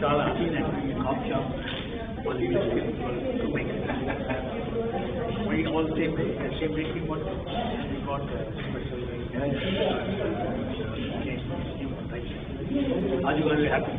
చాలా coffee shop we all same drinking water. We got special are you very happy?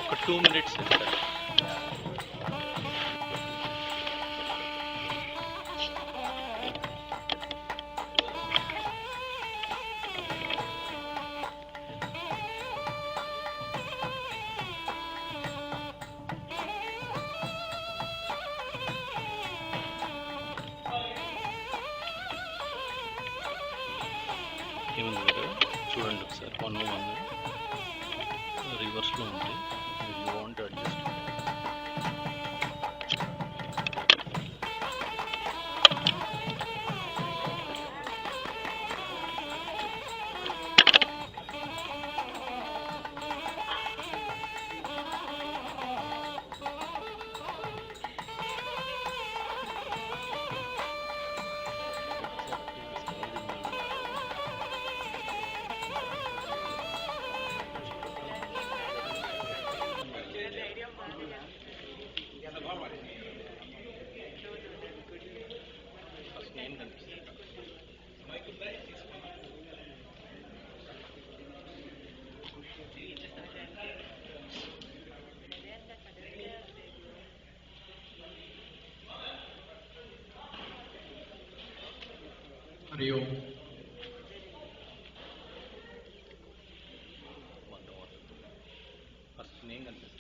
ఒక 2 minutes ఇస్తారు. ఏముంది మీరు చూడండి ఒకసారి 101 రివర్స్లో ఉంది. You want to adjust. Rio. First నేను కనిపిస్తాను.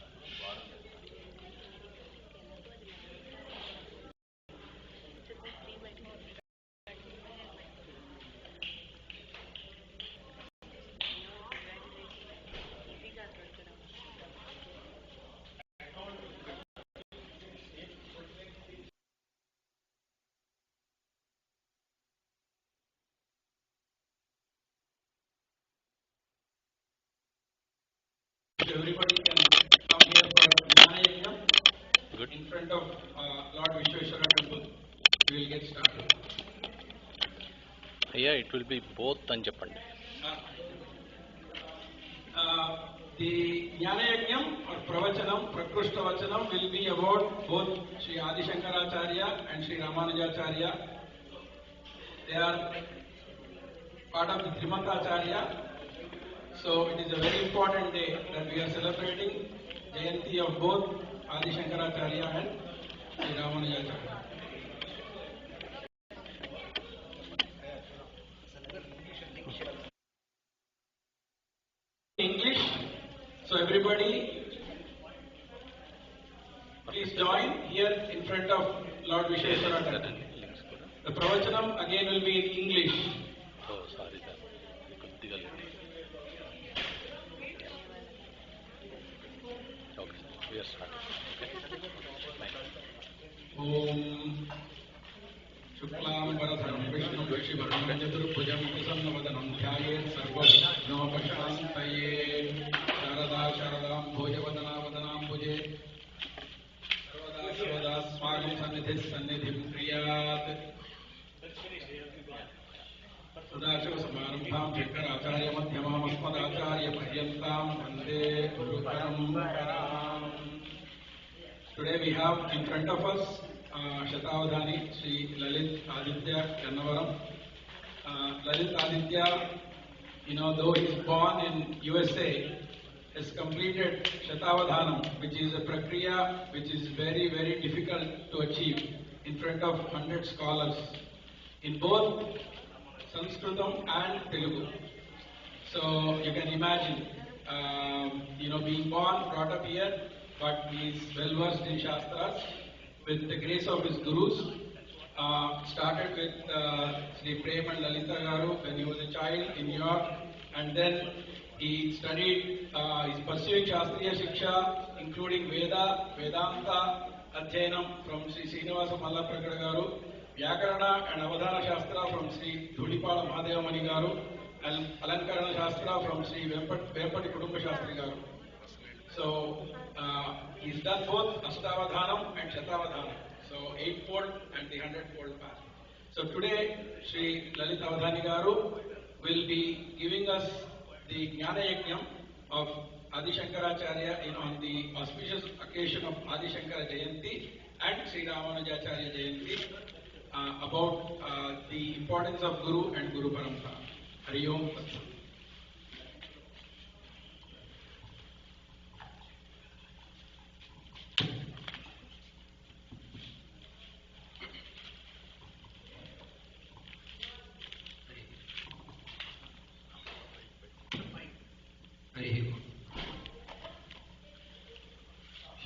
Everybody can come here for Jnana Yajna. Good. In front of Lord Vishweshwara temple. We will get started. Yeah, it will be both అని చెప్పండి. The Jnana Yajna or Pravachanam, Prakrushta Vachanam will be about both Sri Adi Shankaracharya and Sri Ramanujacharya. They are part of the Trimatacharya. So it is a very important day that we are celebrating Jayanti of both Adi Shankaracharya and Sri Ramanujacharya. English, so everybody please join here in front of Lord Vishweshwara temple. The Pravachanam again will be in English. Oh, sorry sir. కొద్దిగా okay sir. We are starting. Om Shuklam Vishnu Shivardhanam Chaturphujam Prasannavanam Dhyayeet Sarvabhijnopashantaye Sharada Sharadam Bhojavadana Vadanam Bhuje Sarvada Sarvada Swagam Vande Guru Paramparam. Today we have in front of us Shatavadhani Sri Lalit Aditya Kannavaram. Lalit Aditya, though he is born in USA, has completed Shatavadhanam, which is a prakriya which is very, very difficult to achieve in front of 100 scholars in both Sanskritam and Telugu. So you can imagine, being born, brought up here, but he is well versed in Shastras with the grace of his gurus. Started with Sri Prem and Lalita Garu when he was a child in New York, and then he studied, he's pursuing Shastriya Shiksha, including Veda, Vedanta, Adhyanam from Sri Srinivasa Mallaprakada Garu, Vyakarana and Avadhana Shastra from Sri Dhulipala Mahadeva Mani Garu, and Alankarana Shastra from Sri Vempati Kudumba Shastri Garu. So he's done both Astavadhanam and Shatavadhanam. So 8-fold and the 100-fold path. So today, Sri Lalit Avadhani Garu will be giving us the Jnana Yajnam of Adi Shankaracharya on the auspicious occasion of Adi Shankara Jayanti and Sri Ramanujacharya Jayanti about the importance of Guru and Guru Parampara. Hari Om Tat Sat.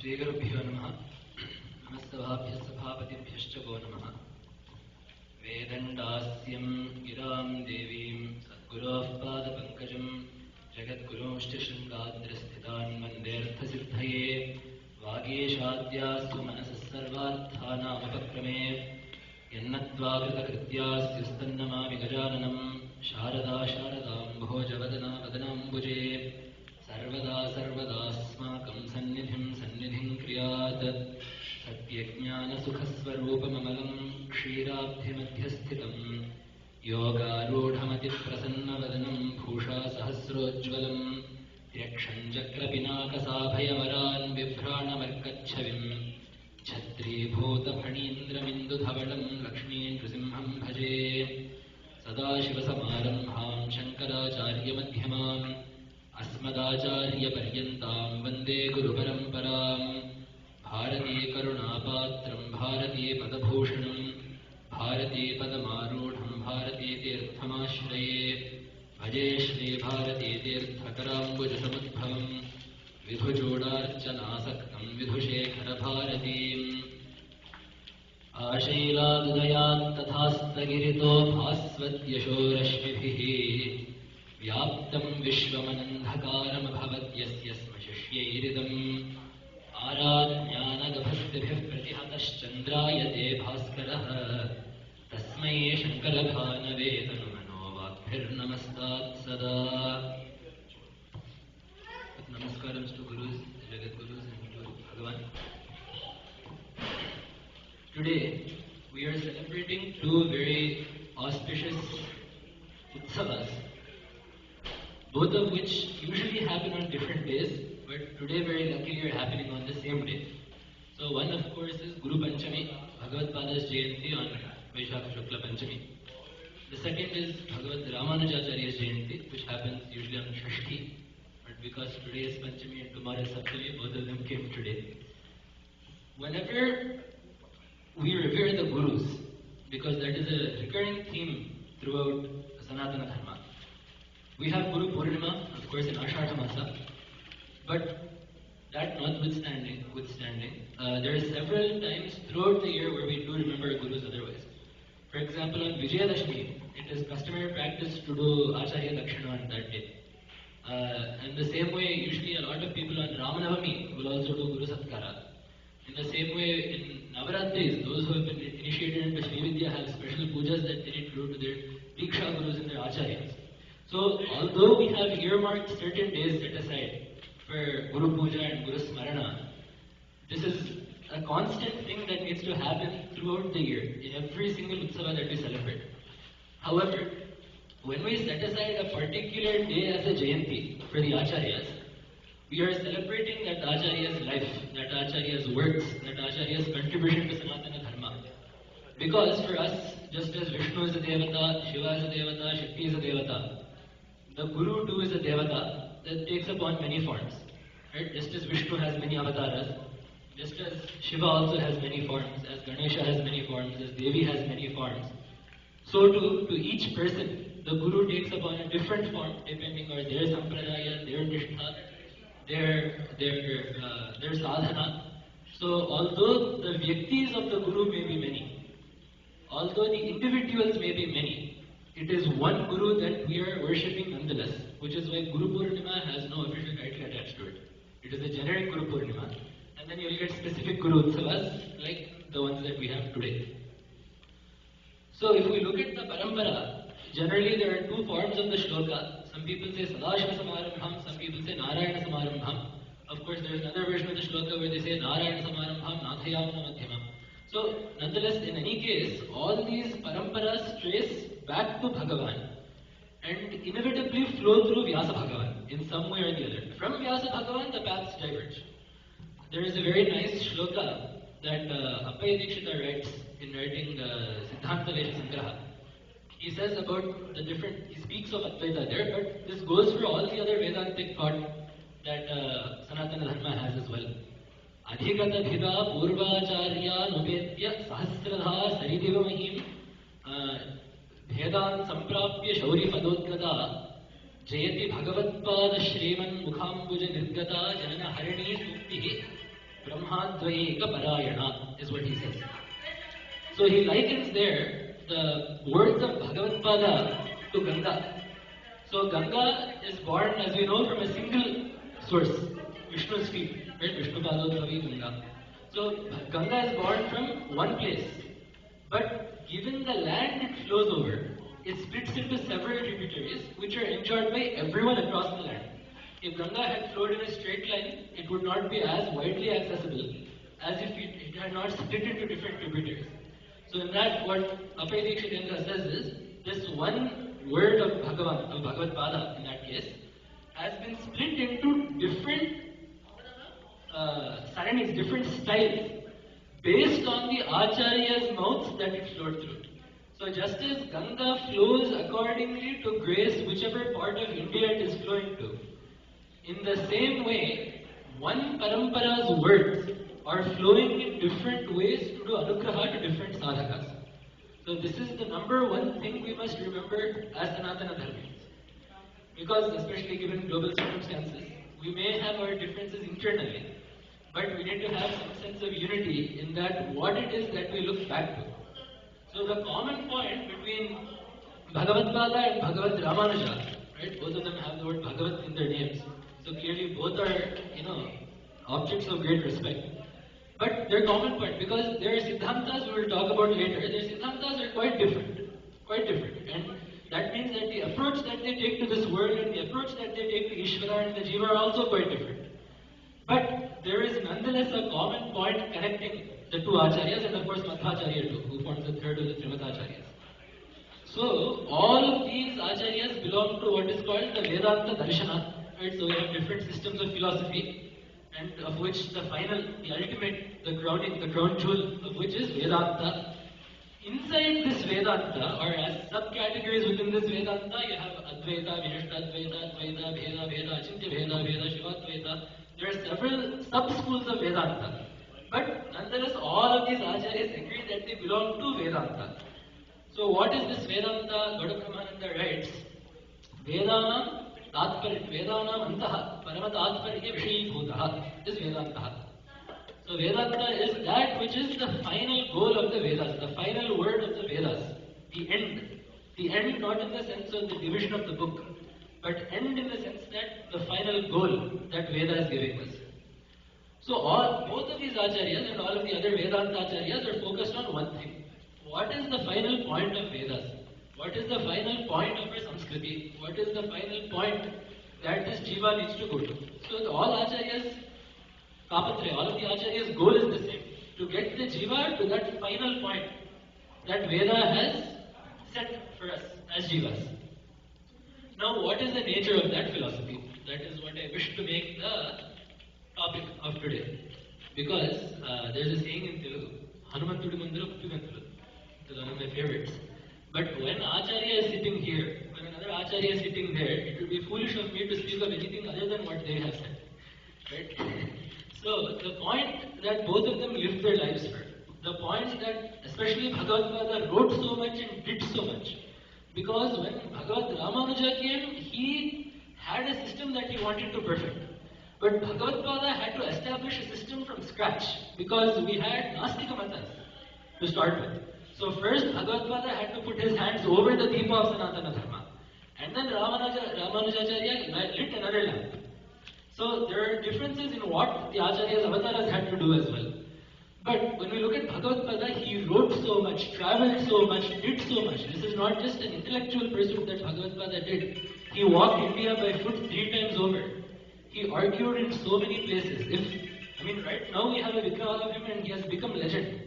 श्रीगुरुभ्यो नमः नमस्तवाभ्यः सभापतिभ्यश्च वो नमः वेदण्डास्यं गिरां देवीं सद्गुरोः पादपङ्कजं जगद्गुरोश्च शृङ्गाद्रस्थितान् वन्देऽर्थसिद्धये वागीशाद्यास्तु मनसः सर्वार्थानामुपक्रमे यन्नत्वाकृतकृत्यास्युस्तन्नमामि गजाननं शारदा शारदाम्भोजवदना वदनाम्बुजे सर्वदा सर्वदास्माकं सन्निधिं क्रियात् सत्यज्ञानसुखस्वरूपममलं क्षीराब्धिमध्यस्थितं योगारूढमतिप्रसन्नवदनं भूषा सहस्रोज्ज्वलं यक्षं चक्रपिनाकसाभयवरान् बिभ्राणमर्कच्छविं छत्रीभूतफणीन्द्रमिन्दुधवलं लक्ष्मीनृसिंहं भजे सदाशिवसमारम्भां शङ्कराचार्यमध्यमाम् अस्मदाचार्यपर्यन्तां वन्दे गुरुपरम्परां भारतीकरुणापात्रं भारतीपदभूषणं भारतीपदमारूढं भारतीतीर्थमाश्रये भजे श्रीभारतीतीर्थकराम्बुजसमुद्भवं विधुचूडार्चनासक्तं विधुशेखरभारतीम् आशैलादुदयात्तथास्तगिरितो भास्वत्यशोरश्मिभिः व्याप्तं विश्वमनन्धकारमभवद्यस्य स्म शिष्यैरिदम् आराज्ञानगभस्तिभिः प्रतिहतश्चन्द्रायते भास्करः तस्मै शङ्करभानवे तनुमनोवाक्भिर्नमस्तात् सदा. Namaskaram to Gurus, Jagadgurus and to Bhagavan. Today we are celebrating two very auspicious utsavas, both of which usually happen on different days, but today very luckily are happening on the same day. So one of course is Guru Panchami, Bhagavad Pada's Jayanti on Vaishakha Shukla Panchami. The second is Bhagavad Ramanujacharya's Jayanti, which happens usually on Shashti, but because today is Panchami and tomorrow is Saptami, both of them came today. Whenever we revere the Gurus, because that is a recurring theme throughout Sanatana Dharma. We have Guru Purnima, of course, in Ashadha Masa, but that notwithstanding, there are several times throughout the year where we do remember Gurus otherwise. For example, on Vijayadashmi, it is customary practice to do Acharya Dakshina on that day. And the same way, usually a lot of people on Ramanavami will also do Guru Satkara. In the same way, in Navaratris, those who have been initiated into Srividya have special pujas that they need to do to their Diksha Gurus and their Acharyas. So, although we have earmarked certain days set aside for Guru Puja and Guru Smarana, this is a constant thing that needs to happen throughout the year, in every single Utsava that we celebrate. However, when we set aside a particular day as a Jayanti for the Acharyas, We are celebrating that Acharya's life, that Acharya's works, that Acharya's contribution to Sanatana Dharma. Because for us, just as Vishnu is a Devata, Shiva is a Devata, Shakti is a Devata, the Guru too is a Devata that takes upon many forms. Right? Just as Vishnu has many avatars, just as Shiva also has many forms, as Ganesha has many forms, as Devi has many forms, so too to each person, the Guru takes upon a different form depending on their sampradaya, their nishtha, their sadhana. So although the vyaktis of the Guru may be many, although the individuals may be many, it is one Guru that we are worshipping nonetheless, which is why Guru Purnima has no official title attached to it. It is a generic Guru Purnima, and then you will get specific Guru Utsavas like the ones that we have today. So if we look at the parampara, generally there are two forms of the shloka. Some people say Sadashiva Samarambham, some people say Narayana Samarambham. Of course, there is another version of the shloka where they say Narayana Samarambham, Nathayamana Madhyamam. So, nonetheless, in any case, all these paramparas trace back to Bhagavan and inevitably flow through Vyasa Bhagavan in some way or the other. From Vyasa Bhagavan, the paths diverge. There is a very nice shloka that Appaya Dikshita writes in writing Siddhanta Vesha Sangraha. He says about the different, he speaks of Advaita there, but this goes for all the other Vedantic thought that Sanatana Dharma has as well. Adhigata bhida purvacharya nupetya sahasradha saridiva mahim bhedan samprapya shauri padodgata jayati bhagavatpada shreman mukhambuja nirgata janana harini suktihi brahmadvayeka parayana is what he says. So he likens there the words of Bhagavatpada to Ganga. So Ganga is born, as we know, from a single source, Vishnu's feet, right? Vishnu Padodhavi Ganga. So Ganga is born from one place, but given the land it flows over, it splits into several tributaries which are enjoyed by everyone across the land. If Ganga had flowed in a straight line, it would not be as widely accessible as if it had not split into different tributaries. So in that, what Appaya Dikshita says is, this one word of Bhagavan, of Bhagavatpada in that case, has been split into different saranis, different styles, based on the Acharya's mouths that it flowed through. So just as Ganga flows accordingly to grace whichever part of India it is flowing to, in the same way, one parampara's words are flowing in different ways to do anugraha to different sadhakas. So this is the number one thing we must remember as Sanatana Dharmians. Because especially given global circumstances, we may have our differences internally, but we need to have some sense of unity in that what it is that we look back to. So the common point between Bhagavatpada and Bhagavad Ramanuja, right, both of them have the word Bhagavat in their names. So clearly both are, objects of great respect. But their common point, because their Siddhantas we will talk about later, their Siddhantas are quite different. And that means that the approach that they take to this world and the approach that they take to Ishvara and the Jiva are also quite different. But there is nonetheless a common point connecting the two Acharyas and of course Madhvacharya too, who forms the third of the Trimatacharyas. So all of these Acharyas belong to what is called the Vedanta Darshana. Right? So we have different systems of philosophy, and of which the ultimate, the crown jewel of which is Vedanta. Inside this Vedanta, or as subcategories within this Vedanta, you have Advaita, Vinashtadvaita, Advaita, Bheda, Bheda, Achintya Bheda, Bheda, Shivatvaita. There are several sub-schools of Vedanta. But nonetheless, all of these Acharyas agree that they belong to Vedanta. So what is this Vedanta? Gauda Brahmananda writes, Vedanam Tatparya, Vedanam Antaha, Parama Tatparya Vishayibhutaha is Vedanta. So Vedanta is that which is the final goal of the Vedas, the final word of the Vedas, the end. The end not in the sense of the division of the book, but end in the sense that the final goal that Veda is giving us. So both of these Acharyas and all of the other Vedanta Acharyas are focused on one thing. What is the final point of Vedas? What is the final point of our Samskriti? What is the final point that this Jiva needs to go to? So all Acharyas, Kapatre, all of the Acharyas' goal is the same. To get the Jiva to that final point that Veda has set for us as Jivas. Now what is the nature of that philosophy? that is what I wish to make the topic of today. Because there's a saying in Telugu, Hanumantudu Mandira Puppigantudu. It is one of my favorites. But when Acharya is sitting here, when another Acharya is sitting there, it would be foolish of me to speak of anything other than what they have said. Right? So the point that both of them lived their lives for, the point that especially Bhagavad wrote so much and did so much, because when Bhagavad Ramanuja came, he had a system that he wanted to perfect. But Bhagavad had to establish a system from scratch, because we had Nastika Matas to start with. So first Bhagavad had to put his hands over the Deepa of Sanatana Dharma, and then Ramanujacharya lit another lamp. So there are differences in what the Acharyas avatars had to do as well. But when we look at Bhagavad he wrote so much, traveled so much, did so much. This is not just an intellectual pursuit that Bhagavad did. He walked India by foot 3 times over. He argued in so many places. Right now we have a vigraha of him and he has become legend.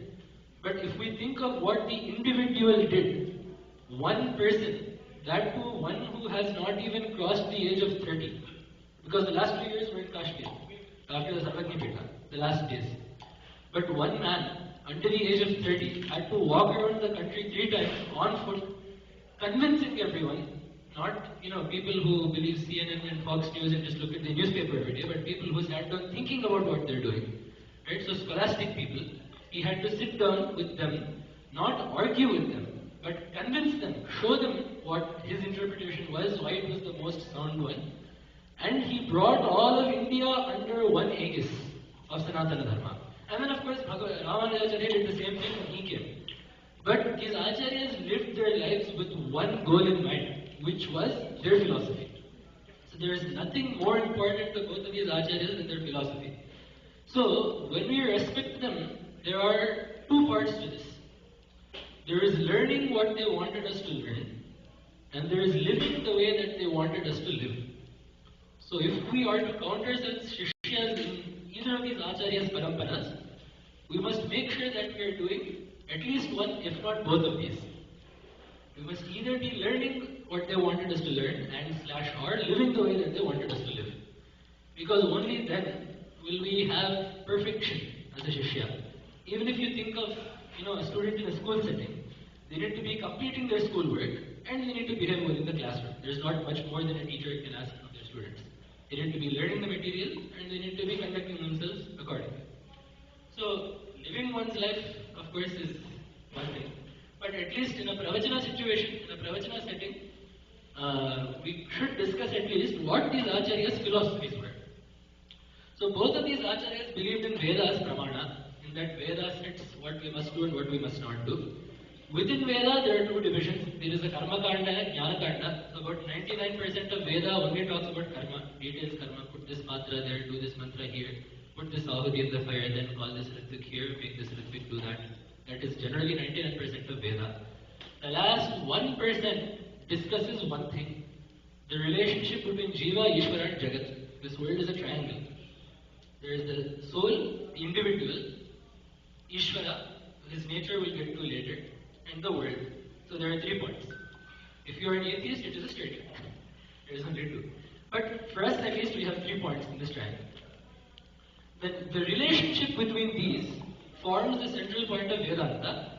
But if we think of what the individual did, one person, that too one who has not even crossed the age of 30, because the last 2 years were in Kashmir, after the Sarvagni Pita, the last days. But one man, under the age of 30, had to walk around the country 3 times on foot, convincing everyone, not people who believe CNN and Fox News and just look at the newspaper every day, but people who sat down thinking about what they're doing. Right? So scholastic people, he had to sit down with them, not argue with them, but convince them, show them what his interpretation was, why it was the most sound one. And he brought all of India under one aegis of Sanatana Dharma. And then of course Ramanujacharya did the same thing when he came. But these acharyas lived their lives with one goal in mind, which was their philosophy. So there is nothing more important to both of these acharyas than their philosophy. So when we respect them, there are 2 parts to this. There is learning what they wanted us to learn, and there is living the way that they wanted us to live. So if we are to count ourselves Shishyas in either of these Acharyas Paramparas, we must make sure that we are doing at least one, if not both of these. We must either be learning what they wanted us to learn and/or living the way that they wanted us to live. Because only then will we have perfection as a Shishya. Even if you think of a student in a school setting, they need to be completing their schoolwork and they need to behave well in the classroom. There's not much more than a teacher can ask of their students. They need to be learning the material and they need to be conducting themselves accordingly. So, living one's life, of course, is one thing. But at least in a pravachana situation, in a pravachana setting, we should discuss at least what these acharyas' philosophies were. So both of these acharyas believed in Vedas pramana, in that Veda sets what we must do and what we must not do. Within Veda, there are 2 divisions. There is a Karma Kanda and Jnana Kanda. So about 99% of Veda only talks about karma, details karma, put this matra there, do this mantra here, put this ahuti in the fire, then call this ritvik here, make this ritvik do that. That is generally 99% of Veda. The last 1% discusses one thing, the relationship between Jiva, Ishvara and Jagat. This world is a triangle. There is the soul, the individual, Ishvara, his nature we'll get to later, and the world. So there are 3 points. If you are an atheist, it is a straight line. There is only 2. But for us at least, we have 3 points in this triangle. The relationship between these forms the central point of Vedanta,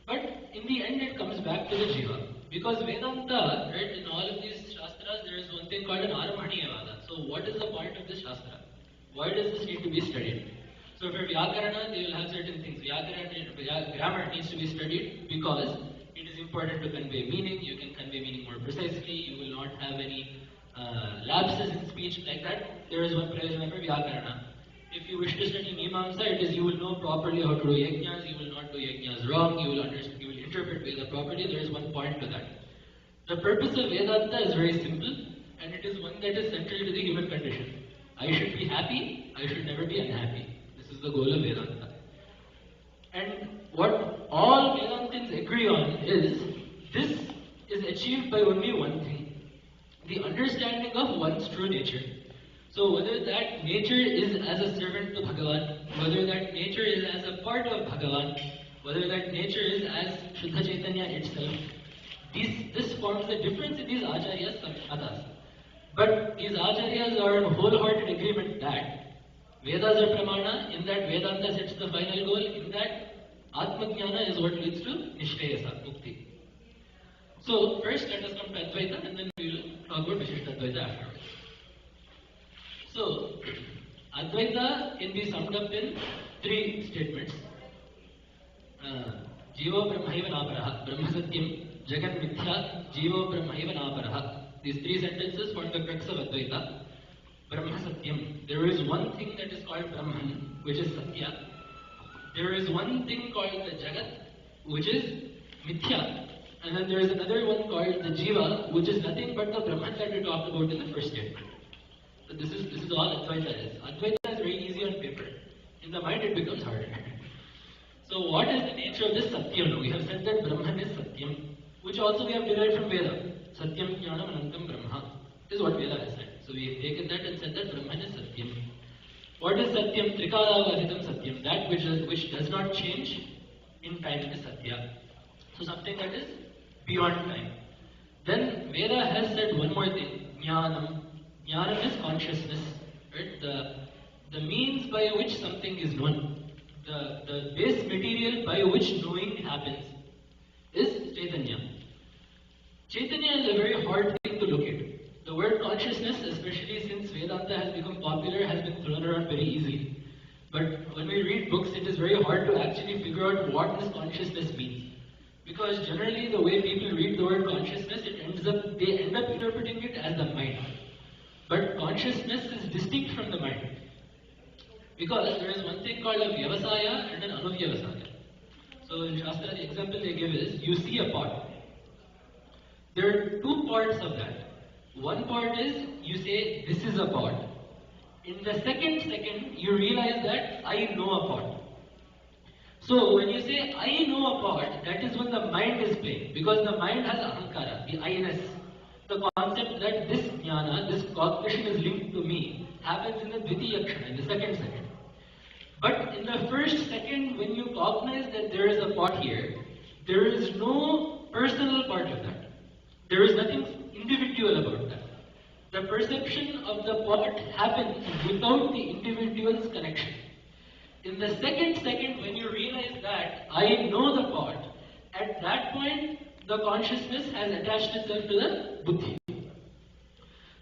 but in the end it comes back to the Jiva. Because Vedanta, right, in all of these Shastras, there is one thing called an Arambhaniyavada. So what is the point of this Shastra? Why does this need to be studied? So for Vyakarana, they will have certain things. Grammar needs to be studied because it is important to convey meaning. You can convey meaning more precisely. You will not have any lapses in speech like that. There is one prayojana for Vyakarana. If you wish to study Mimamsa, it is you will know properly how to do yajnas. You will not do yajnas wrong. You will understand. You will interpret Veda properly. There is one point to that. The purpose of Vedanta is very simple, and it is one that is central to the human condition. I should be happy. I should never be unhappy. This is the goal of Vedanta. And what all Vedantins agree on is, this is achieved by only one thing, the understanding of one's true nature. So whether that nature is as a servant to Bhagavan, whether that nature is as a part of Bhagavan, whether that nature is as Shuddha Chaitanya itself, this forms the difference in these acharyas' matas. But these acharyas are in wholehearted agreement that Vedas are pramana, in that Vedanta sets the final goal, in that Atma Jnana is what leads to Nishtayasa, Mukti. So first let us come to Advaita and then we will talk about Vishishta Advaita afterwards. So Advaita can be summed up in three statements. Jivo Brahmaiva Naparaha, Brahma Satyam, Jagat Mithya, Jivo Brahmaiva Naparaha. These three sentences form the crux of Advaita. Brahma Satyam. There is one thing that is called Brahman, which is Satya. There is one thing called the Jagat, which is Mithya. And then there is another one called the Jiva, which is nothing but the Brahman that we talked about in the first statement. So this is all Advaita is. Advaita is very easy on paper. In the mind it becomes harder. So what is the nature of this Satyam? We have said that Brahman is Satyam, which also we have derived from Veda. Satyam Jnanam Anantam Brahma. This is what Veda has said. So we have taken that and said that Brahman is Satyam. What is Satyam? Trikalavaditam Satyam. That which does not change in time is Satya. So something that is beyond time. Then Veda has said one more thing. Jnanam. Jnanam is consciousness. Right? The means by which something is known. The base material by which knowing happens is Chaitanya. Chaitanya is a very hard thing to locate. The word consciousness, especially since Vedanta has become popular, has been thrown around very easily. But when we read books, it is very hard to actually figure out what this consciousness means. Because generally the way people read the word consciousness, they end up interpreting it as the mind. But consciousness is distinct from the mind. Because there is one thing called a Vyavasaya and an Anuvyavasaya. So in Shastra, the example they give is, you see a pot. There are two parts of that. One part is, you say, this is a pot. In the second, you realize that I know a pot. So when you say, I know a pot, that is when the mind is playing. Because the mind has ahankara, the I-ness. The concept that this jnana, this cognition is linked to me, happens in the dvitiya kshana, in the second. But in the first second, when you cognize that there is a pot here, there is no personal part of that. There is nothing individual about that. The perception of the pot happens without the individual's connection. In the second, when you realize that I know the pot, at that point, the consciousness has attached itself to the buddhi.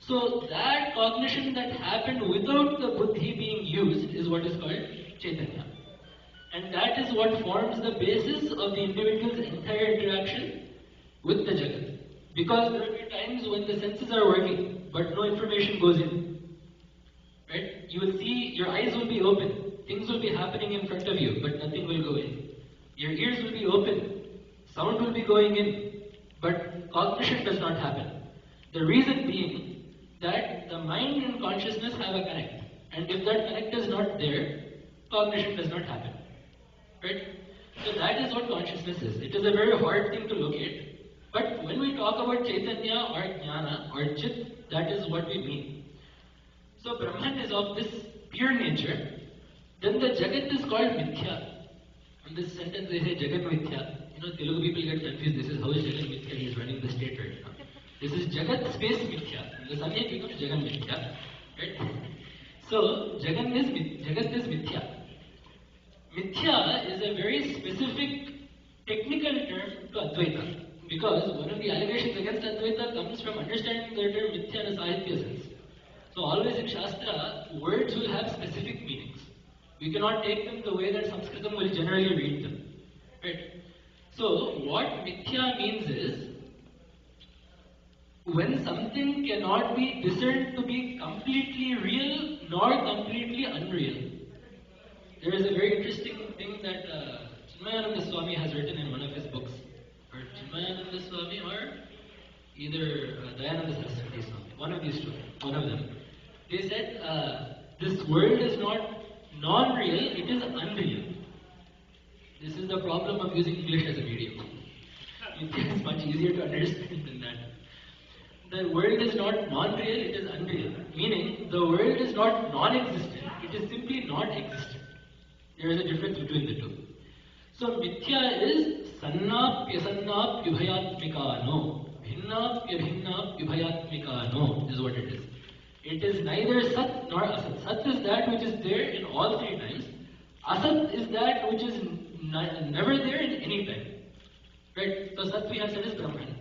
So that cognition that happened without the buddhi being used is what is called Chaitanya. And that is what forms the basis of the individual's entire interaction with the Jagat. Because there will be times when the senses are working, but no information goes in. Right? You will see, your eyes will be open, things will be happening in front of you, but nothing will go in. Your ears will be open, sound will be going in, but cognition does not happen. The reason being that the mind and consciousness have a connect. And if that connect is not there, cognition does not happen. Right? So that is what consciousness is. It is a very hard thing to locate. But when we talk about Chaitanya or Jnana or Chit, that is what we mean. So Brahman is of this pure nature. Then the Jagat is called Mithya. In this sentence they say Jagat Mithya. Telugu people get confused. This is how is Jagat Mithya? He is running the state right now. This is Jagat space Mithya. The Sanya becomes Jagat Mithya. Right? So Jagat is Mithya. Mithya is a very specific technical term to Advaita. Because one of the allegations against Advaita comes from understanding the term Mithya in a Sahitya sense. So always in Shastra, words will have specific meanings. We cannot take them the way that Sanskritam will generally read them. Right? So what Mithya means is, when something cannot be discerned to be completely real nor completely unreal. There is a very interesting thing that Chinmayananda Swami has written in one of his books. Or Chinmayananda Swami or either Dayananda Saraswati Swami. One of these two. One of them. They said, this world is not non-real, it is unreal. This is the problem of using English as a medium. It is much easier to understand than that. The world is not non-real, it is unreal. Meaning, the world is not non-existent, it is simply not existent. There is a difference between the two. So, Mithya is Sannapyasannapyubhayatmika no. Bhinna Vyabhinna Vibhayatmika. No, is what it is. It is neither Sat nor Asat. Sat is that which is there in all three times. Asat is that which is never there in any time. Right? So Sat we have said is Brahman.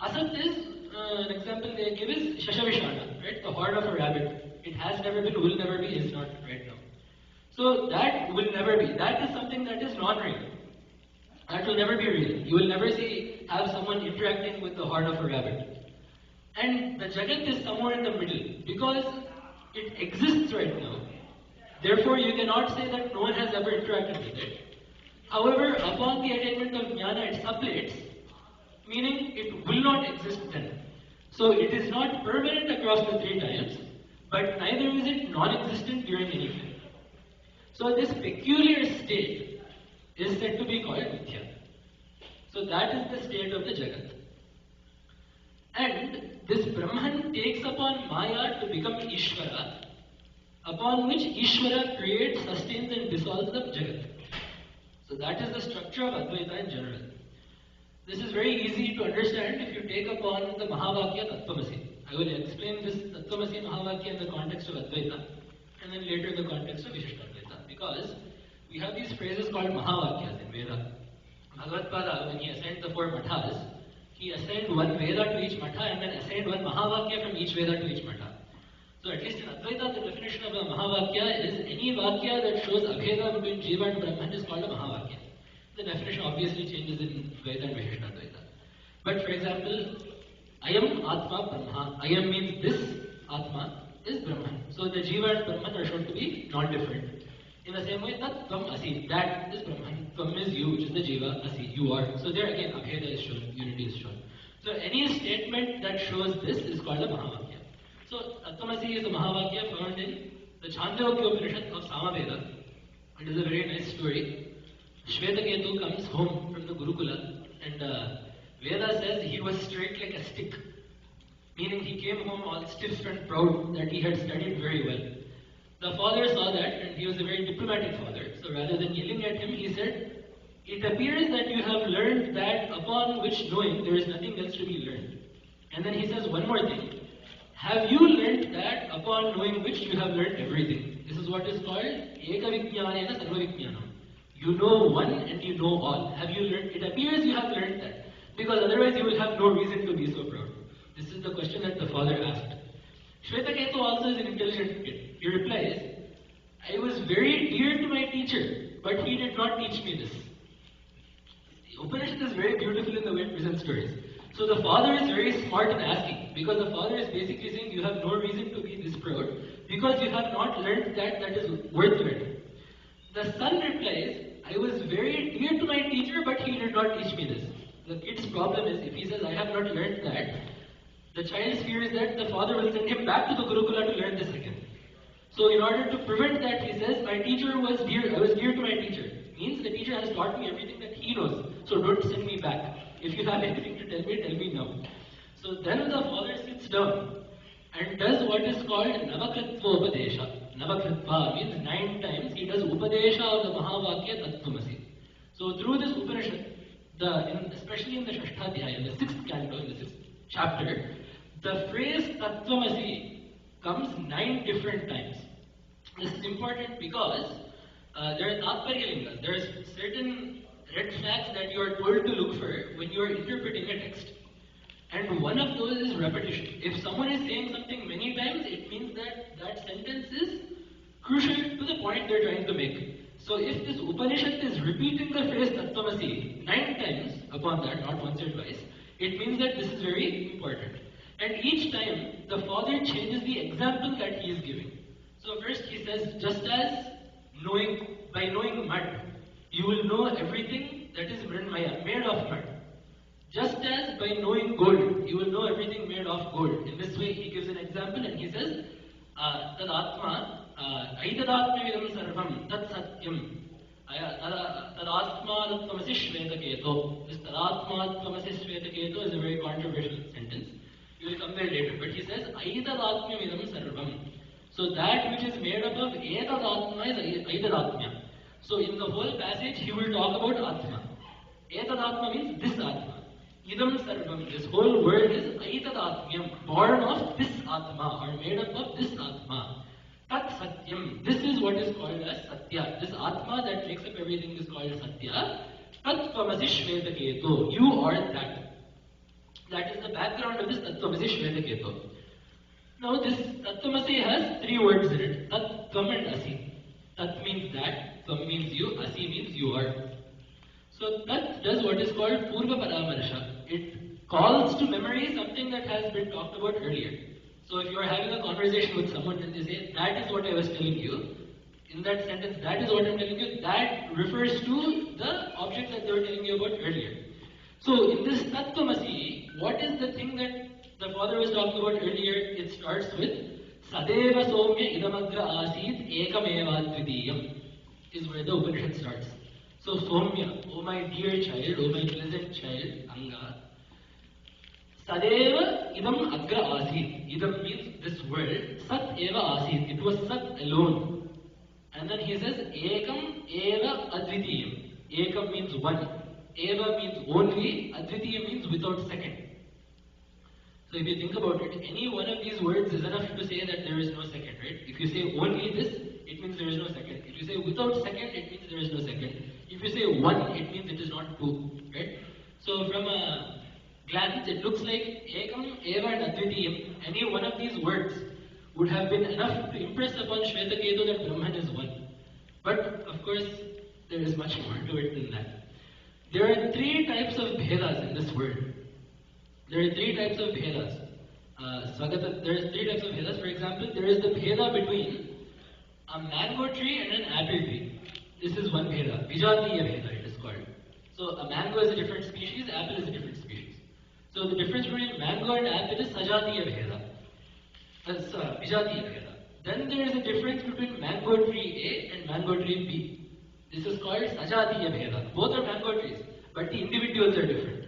Asat is, an example they give is Shashavishana, right? The horn of a rabbit. It has never been, will never be, is not right now. So that will never be. That is something that is non-real. That will never be real. You will never have someone interacting with the horn of a rabbit. And the Jagat is somewhere in the middle because it exists right now. Therefore, you cannot say that no one has ever interacted with it. However, upon the attainment of jnana, it sublates, meaning it will not exist then. So it is not permanent across the three times, but neither is it non-existent during any time. So this peculiar state is said to be called mithya. So that is the state of the Jagat. And this Brahman takes upon Maya to become Ishvara, upon which Ishvara creates, sustains and dissolves the Jagat. So that is the structure of Advaita in general. This is very easy to understand if you take upon the Mahavakya Tattvamasi. I will explain this Tattvamasi Mahavakya in the context of Advaita and then later in the context of Vishishtadvaita. Because we have these phrases called Mahavakyas in Veda. Bhagavad when he assigned the four mathas, he assigned one Veda to each matha and then assigned one Mahavakya from each Veda to each matha. So at least in Advaita, the definition of a Mahavakya is any Vakya that shows Abheda between Jiva and Brahman is called a Mahavakya. The definition obviously changes in Dvaita and Vishishtadvaita. But for example, Ayam Atma Brahma. Ayam means this Atma is Brahman. So the Jiva and Brahman are shown to be non-different. In the same way, Tat Tvam Asi, that is Brahman. Tvam is you, which is the Jiva, Asi, you are. So there again, Abheda is shown, unity is shown. So any statement that shows this is called a Mahavakya. So Tattvamasi is a Mahavakya found in the Chandogya Upanishad of Samaveda. It is a very nice story. Shvetaketu comes home from the Gurukula and Veda says he was straight like a stick. Meaning he came home all stiff and proud that he had studied very well. The father saw that and he was a very diplomatic father. So rather than yelling at him, he said, "It appears that you have learned that upon which knowing there is nothing else to be learned." And then he says one more thing. Have you learned that upon knowing which you have learned everything? This is what is called Eka Vijnanena Sarva Vijnanam. You know one and you know all. Have you learned? It appears you have learned that. Because otherwise you will have no reason to be so proud. This is the question that the father asked. Shvetaketu also is an intelligent kid. He replies, I was very dear to my teacher, but he did not teach me this. The Upanishad is very beautiful in the way it presents stories. So the father is very smart in asking, because the father is basically saying you have no reason to be this proud, because you have not learned that is worth learning. The son replies, I was very dear to my teacher, but he did not teach me this. The kid's problem is, if he says, I have not learned that, the child's fear is that the father will send him back to the Gurukula to learn this again. So in order to prevent that, he says, my teacher was dear, I was dear to my teacher. Means the teacher has taught me everything that he knows, so don't send me back. If you have anything to tell me now. So then the father sits down and does what is called Navakritva Upadesha. Navakritva means 9 times he does Upadesha of the Mahavakya Tattvamasi. So through this Upanishad, especially in the Shashtadhyaya, in the 6th canto, in the 6th chapter, the phrase Tattvamasi comes 9 different times. This is important because there are Tatparya lingas. There are certain red flags that you are told to look for when you are interpreting a text. And one of those is repetition. If someone is saying something many times, it means that that sentence is crucial to the point they're trying to make. So if this Upanishad is repeating the phrase Tattvamasi 9 times upon that, not once or twice, it means that this is very important. And each time, the father changes the example that he is giving. So first he says, just as by knowing mud, you will know everything that is made of mud. Just as by knowing gold, you will know everything made of gold. In this way, he gives an example and he says, Tad Atma, Aidadatma vidam sarvam, Tat Satyam, Tad Atma Tvamasi Shvetaketo. This Tad Atma Tvamasi Shvetaketo is a very controversial sentence. You will come there later. But he says, Aidadatma vidam sarvam. So that which is made up of Edadatma is Aidadatma. So in the whole passage, he will talk about Atma. Edadatma means this Atma. Idam sarvam, this whole world is aitadatmyam, born of this Atma or made up of this Atma. Tat satyam, this is what is called as Satya. This Atma that makes up everything is called Satya. Tat tvamasi Shvetaketu, you are that. That is the background of this Tattvamasi Shvetaketu. Now this Tattvamasi has three words in it, Tat, Tvam and Asi. Tat means that, Tvam means you, Asi means you are. So Tat does what is called Purva Paramarsha. It calls to memory something that has been talked about earlier. So if you are having a conversation with someone and they say, that is what I was telling you, in that sentence, that is what I am telling you, that refers to the object that they were telling you about earlier. So in this Tattvamasi, what is the thing that the father was talking about earlier? It starts with Sadeva Somya Idamagra Asit Ekameva Dvidiyam is where the Upanishad starts. So Somya, oh my dear child, oh my pleasant child, Anga. Sadeva Idam Agra Asit. Idam means this world. Sat Eva Asit. It was Sat alone. And then he says Ekam Eva Advitiyam. Ekam means one. Eva means only. Advitiyam means without second. So if you think about it, any one of these words is enough to say that there is no second, right? If you say only this, it means there is no second. If you say without second, it means there is no second. If you say one, it means it is not two, right? So from a glance, it looks like Ekam, Eva and Advitiyam, any one of these words would have been enough to impress upon Shvetaketu that Brahman is one. But of course, there is much more to it than that. There are three types of Bhedas in this world. There are three types of Bhedas. There are three types of Bhedas. For example, there is the Bheda between a mango tree and an apple tree. This is one Bheda. Vijatiya Bheda it is called. So a mango is a different species, apple is a different species. So the difference between mango and apple is Sajatiya Bheda. Vijatiya Bheda. Then there is a difference between mango tree A and mango tree B. This is called Sajatiya Bheda. Both are mango trees, but the individuals are different.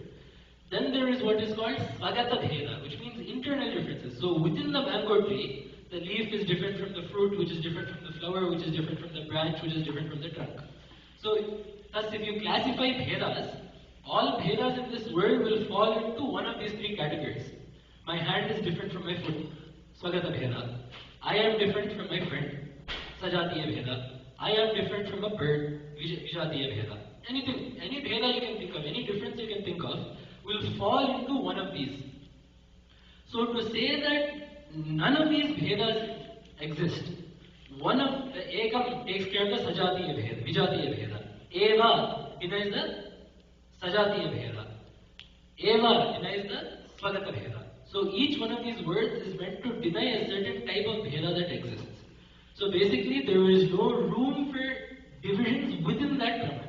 Then there is what is called Svagata Bheda, which means internal differences. So within the mango tree, the leaf is different from the fruit, which is different from the flower, which is different from the branch, which is different from the trunk. So thus if you classify Bhedas, all Bhedas in this world will fall into one of these three categories. My hand is different from my foot, Svagata Bheda. I am different from my friend, Sajatiya Bheda. I am different from a bird, Vijatiya Bheda. Anything, any Bheda you can think of, any difference you can think of, will fall into one of these. So to say that none of these Bhedas exist, one of the Ekam takes care of the Sajatiya Bheda, Vijatiya Bheda. Eva denies the Sajatiya Bheda. Eva denies the Svagata Bheda. So each one of these words is meant to deny a certain type of Bheda that exists. So basically there is no room for divisions within that Brahman.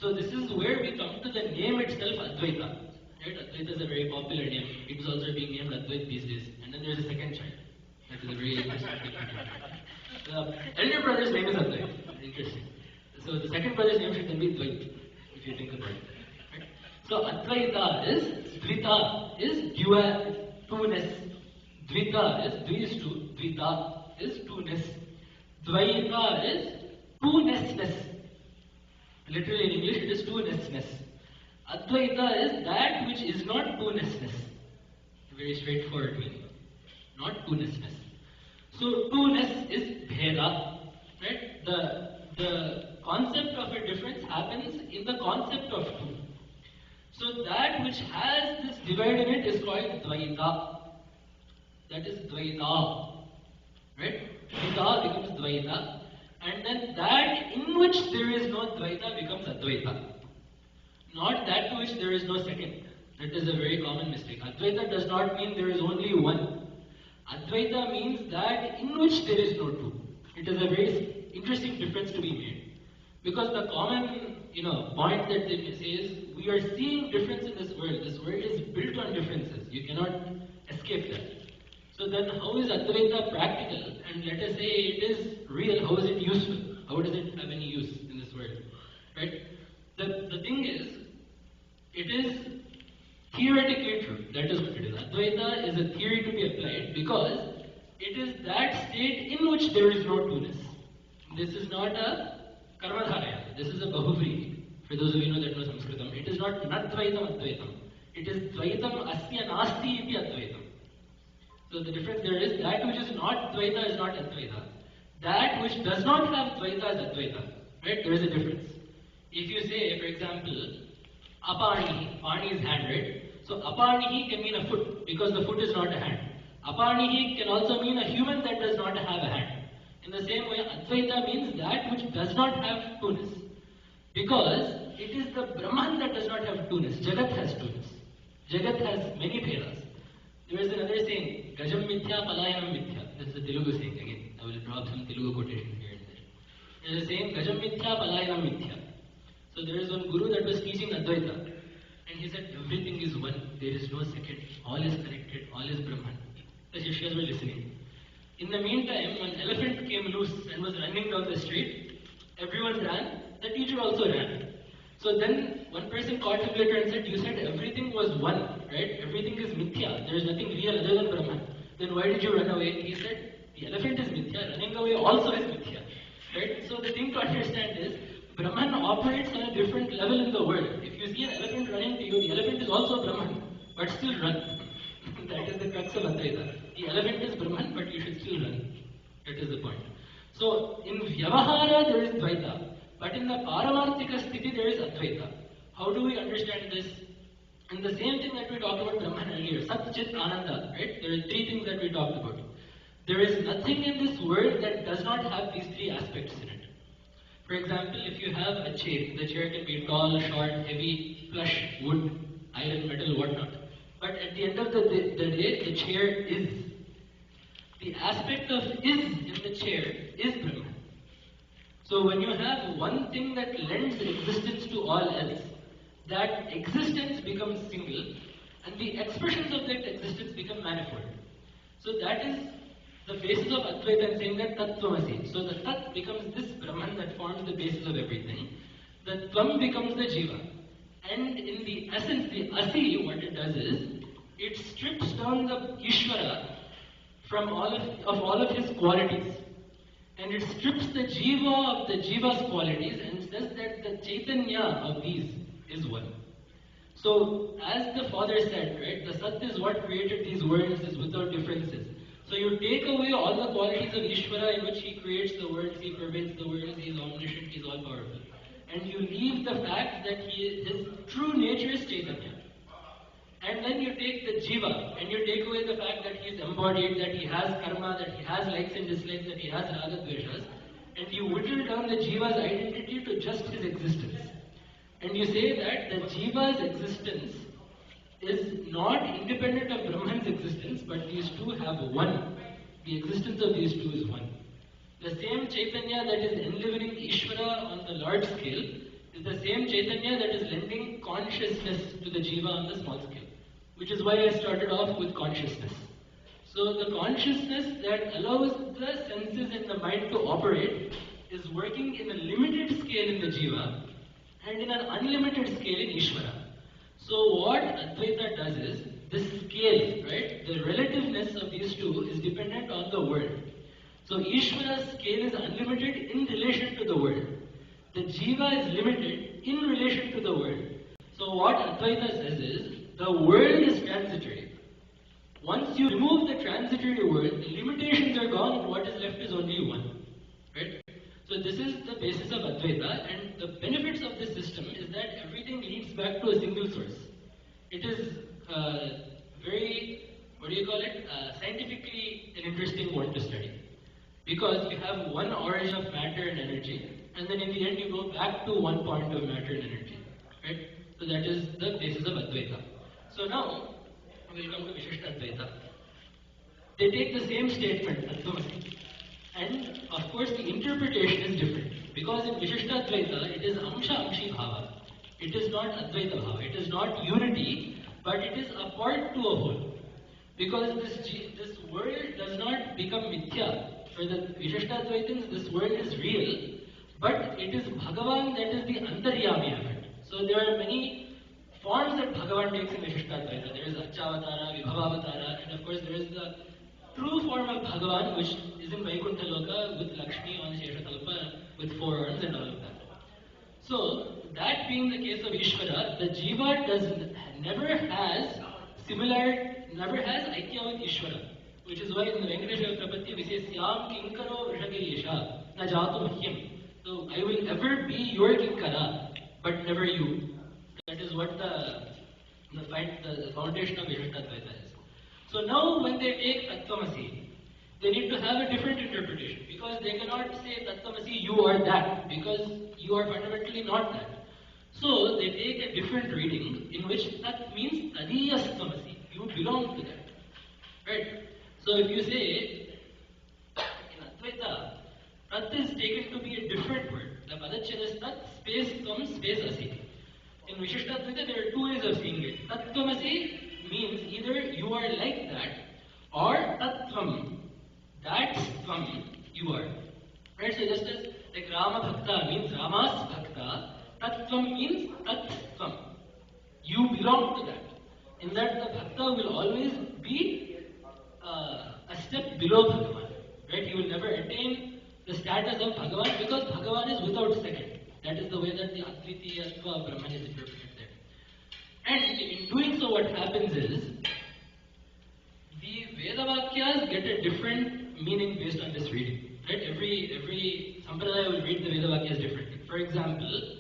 So this is where we come to the name itself, Advaita. Right? Advaita is a very popular name. It is also being named Advaita these days. And then there is a second child. That is a very interesting thing. The elder brother's name is Advaita. Interesting. So the second brother's name should then be Dvaita, if you think about it. Right? So Advaita is, Dvita is two-ness. Dvita is, Dvi is two, Dvita is two-ness. Dvaita is two-nessness. Literally in English it is two-nessness. Advaita is that which is not two-nessness. Very straightforward meaning. Not two-nessness. So two-ness is Bheda. Right? The concept of a difference happens in the concept of two. So that which has this divide in it is called Dvaita. That is Dvaita. Right? Dvaita becomes Dvaita. And then that in which there is no Dvaita becomes Advaita. Not that to which there is no second. That is a very common mistake. Advaita does not mean there is only one. Advaita means that in which there is no two. It is a very interesting difference to be made. Because the common, point that they say is, we are seeing difference in this world. This world is built on differences. You cannot escape that. So then how is Advaita practical? And let us say it is real, how is it useful? How does it have any use in this world? Right? The thing is, it is theoretically true. That is what it is. Advaita is a theory to be applied because it is that state in which there is no two-ness. This is not a karmadharaya. This is a bahuvri. For those of you that know Sanskritam, it is not Nadvaitam Advaitam. It is Dvaitam Asya Nasti iti Advaitam. So the difference there is that which is not Dvaita is not Advaita. That which does not have Dvaita is Advaita. Right? There is a difference. If you say, for example, Apanihi, Pani is hand, right? So Apanihi can mean a foot because the foot is not a hand. Apanihi can also mean a human that does not have a hand. In the same way, Advaita means that which does not have two-ness. Because it is the Brahman that does not have two-ness. Jagat has two-ness. Jagat has many Bhedas. There is another saying, Gajam Mithya, Palayanam Mithya. This is a Telugu saying again. I will drop some Telugu quotation here and there. There is a saying, Gajam Mithya, Palayanam Mithya. So there is one guru that was teaching Advaita. And he said, everything is one. There is no second. All is connected. All is Brahman. The Shishyas were listening. In the meantime, one elephant came loose and was running down the street. Everyone ran. The teacher also ran. So then one person caught him later and said, you said everything was one, right? Everything is mithya. There is nothing real other than Brahman. Then why did you run away? He said, the elephant is mithya. Running away also is mithya. Right? So the thing to understand is, Brahman operates on a different level in the world. If you see an elephant running to you, the elephant is also Brahman, but still run. That is the crux of Advaita. The elephant is Brahman, but you should still run. That is the point. So in Vyavahara there is Dvaita. But in the Paramarthika Sthiti, there is Advaita. How do we understand this? And the same thing that we talked about Brahman earlier, Sat Chit Ananda, right? There are three things that we talked about. There is nothing in this world that does not have these three aspects in it. For example, if you have a chair, the chair can be tall, short, heavy, plush, wood, iron, metal, whatnot. But at the end of the day, the chair is. The aspect of is in the chair is Brahman. So when you have one thing that lends existence to all else, that existence becomes single, and the expressions of that existence become manifold. So that is the basis of Advaita and saying that Tattvamasi. So the Tat becomes this Brahman that forms the basis of everything. The Tvam becomes the Jiva. And in the essence, the Asi, what it does is, it strips down the Ishvara from all of his qualities. And it strips the Jiva of the Jiva's qualities and says that the Chaitanya of these is one. So, as the father said, right, the Sat is what created these worlds is without differences. So you take away all the qualities of Ishvara in which he creates the worlds, he pervades the worlds, he is omniscient, he is all powerful. And you leave the fact that his true nature is Chaitanya. And then you take the Jiva, and you take away the fact that he is embodied, that he has karma, that he has likes and dislikes, that he has raga dveshas, and you whittle down the Jiva's identity to just his existence. And you say that the Jiva's existence is not independent of Brahman's existence, but these two have one. The existence of these two is one. The same Chaitanya that is enlivening Ishvara on the large scale is the same Chaitanya that is lending consciousness to the Jiva on the small scale. Which is why I started off with consciousness. So the consciousness that allows the senses and the mind to operate is working in a limited scale in the Jiva and in an unlimited scale in Ishvara. So what Advaita does is, this scale, right, the relativeness of these two is dependent on the world. So Ishvara's scale is unlimited in relation to the world. The Jiva is limited in relation to the world. So what Advaita says is, the world is transitory. Once you remove the transitory world, the limitations are gone and what is left is only one. Right? So this is the basis of Advaita, and the benefits of this system is that everything leads back to a single source. It is very, scientifically an interesting one to study. Because you have one origin of matter and energy, and then in the end you go back to one point of matter and energy. Right? So that is the basis of Advaita. So now, we come to Vishishta Advaita. They take the same statement, Tattvamasi. And of course the interpretation is different. Because in Vishishta Advaita, it is Amsha Amshi Bhava. It is not Advaita Bhava. It is not unity, but it is a part to a whole. Because this world does not become mithya. For the Vishishta Advaitins, this world is real, but it is Bhagavan that is the Antaryami of it. So there are many forms that Bhagavan takes in Vishishta-Advaita. There is Archavatara, Vibhavavatara, and of course there is the true form of Bhagavan which is in Vaikuntha Loka with Lakshmi on Sheshatalpa with 4 arms and all of that. So that that being the case of Ishvara, the Jiva never has Aikya with Ishvara. Which is why in the Venkateshwara Prapatti we say Syam Kinkaro Vrishagirisha Na Jatu Mahyam. So I will ever be your Kinkara, but never you. That is what the foundation of Vishishtaadvaita is. So now when they take Tattvamasi, they need to have a different interpretation because they cannot say Tattvamasi, you are that, because you are fundamentally not that. So they take a different reading in which Tat means Tadiyastvamasi, you belong to that. Right? So if you say in Advaita, Tat is taken to be a different word. The Padachana is Tat, space Tvam, space Asi. In Vishishtadvaita, there are two ways of seeing it. Tattvamasi means either you are like that or Tattvam, that's Tvam, you are. Right? So just as like Rama Bhakta means Rama's Bhakta, Tattvam means Tattvam. You belong to that. In that the Bhakta will always be a step below Bhagavan. Right? He will never attain the status of Bhagavan because Bhagavan is without second. That is the way that the Advitiyatva of Brahman is interpreted there. And in doing so, what happens is the Vedavakyas get a different meaning based on this reading. Right? Every Sampradaya will read the Vedavakyas differently. For example,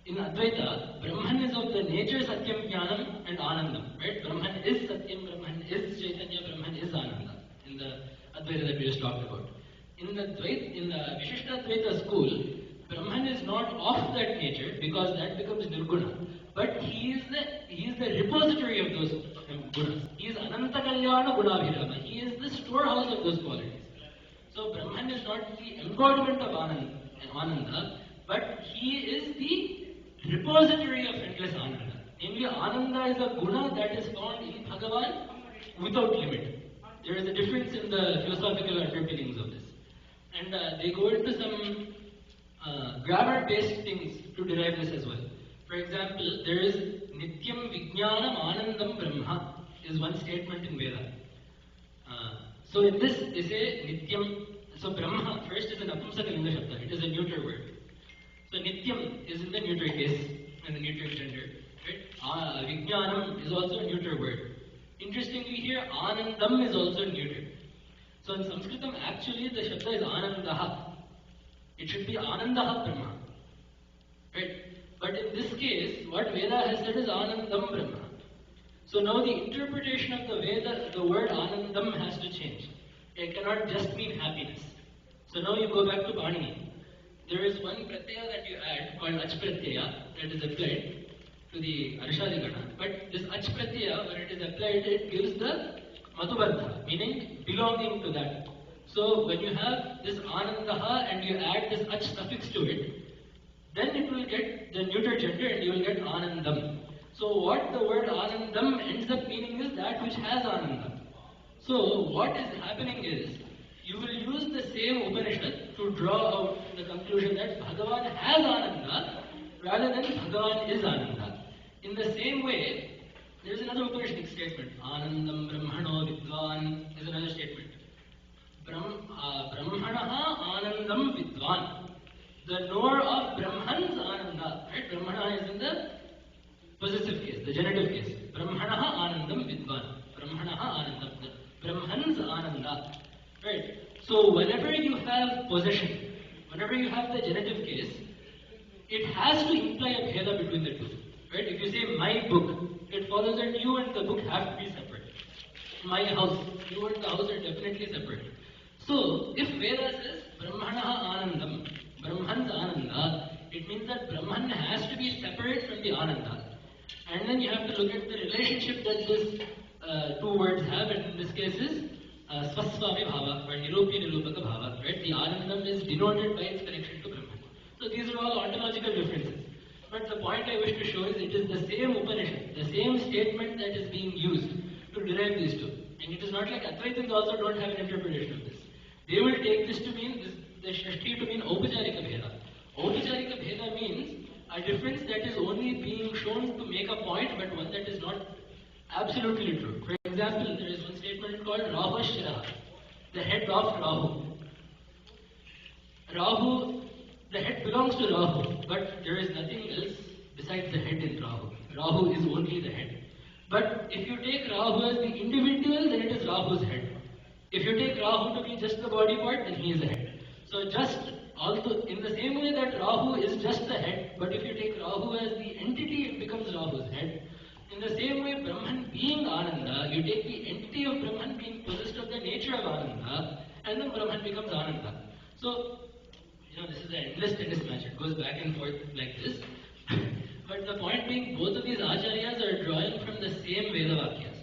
in Advaita, Brahman is of the nature Satyam, Jnanam and Anandam. Right? Brahman is Satyam, Brahman is Chaitanya, Brahman is Ananda. In the Advaita that we just talked about. In the Vishishtadvaita school, Brahman is not of that nature because that becomes Nirguna. But he is the repository of those gunas. He is Ananta Kalyana Gunabhirama. He is the storehouse of those qualities. So Brahman is not the embodiment of Ananda, but he is the repository of endless Ananda. Namely, Ananda is a guna that is found in Bhagavan without limit. There is a difference in the philosophical underpinnings of this. And they go into some grammar-based things to derive this as well. For example, there is Nityam Vijnanam Anandam Brahma is one statement in Veda. So in this, they say Nityam, so Brahma first is an Apumsakalinga Shabda, it is a neuter word. So Nityam is in the neuter case, and the neuter gender. Right? Vijnanam is also a neuter word. Interestingly here, Anandam is also neuter. So in Sanskritam, actually the Shabda is Anandaha. It should be Anandaha Brahma. Right? But in this case, what Veda has said is Anandam Brahma. So now the interpretation of the Veda, the word Anandam has to change. It cannot just mean happiness. So now you go back to Panini. There is one pratyaya that you add called Ach pratyaya that is applied to the Arshadigana. But this Ach pratyaya, when it is applied, it gives the Madhubandha, meaning belonging to that. So when you have this Anandaha and you add this Ach suffix to it, then it will get the neuter gender and you will get Anandam. So what the word Anandam ends up meaning is that which has Ananda. So what is happening is, you will use the same Upanishad to draw out the conclusion that Bhagavan has Ananda rather than Bhagavan is Ananda. In the same way, there is another Upanishadic statement. Anandam Brahmano Vidvan is another statement. Brahmanaha Anandam Vidvan. The knower of Brahman's Ananda. Right? Brahmana is in the possessive case, the genitive case. Brahmanaha Anandam Vidvan. Brahmanaha Anandam. Brahman's Ananda. Right? So whenever you have possession, whenever you have the genitive case, it has to imply a bheda between the two. Right? If you say my book, it follows that you and the book have to be separate. My house, you and the house are definitely separate. So if Veda says Brahmanaha Anandam, Brahman's Ananda, it means that Brahman has to be separate from the Ananda. And then you have to look at the relationship that these two words have, and in this case is Swaswami Bhava or Nirupi Nirupaka Bhava. Right? The Anandam is denoted by its connection to Brahman. So these are all ontological differences. But the point I wish to show is it is the same Upanishad, the same statement that is being used to derive these two. And it is not like Advaitins also don't have an interpretation of this. They will take this to mean, the Shashti to mean Aupacharika Bheda. Aupacharika Bheda means a difference that is only being shown to make a point, but one that is not absolutely true. For example, there is one statement called Rahu Shiraha, the head of Rahu. Rahu, the head belongs to Rahu. but there is nothing else besides the head in Rahu. Rahu is only the head. But if you take Rahu as the individual, then it is Rahu's head. If you take Rahu to be just the body part, then he is the head. So just also in the same way that Rahu is just the head, but if you take Rahu as the entity, it becomes Rahu's head. In the same way, Brahman being Ananda, you take the entity of Brahman being possessed of the nature of Ananda, and then Brahman becomes Ananda. So, this is an endless tennis match. It goes back and forth like this. But the point being, both of these acharyas are drawing from the same Vedavakyas.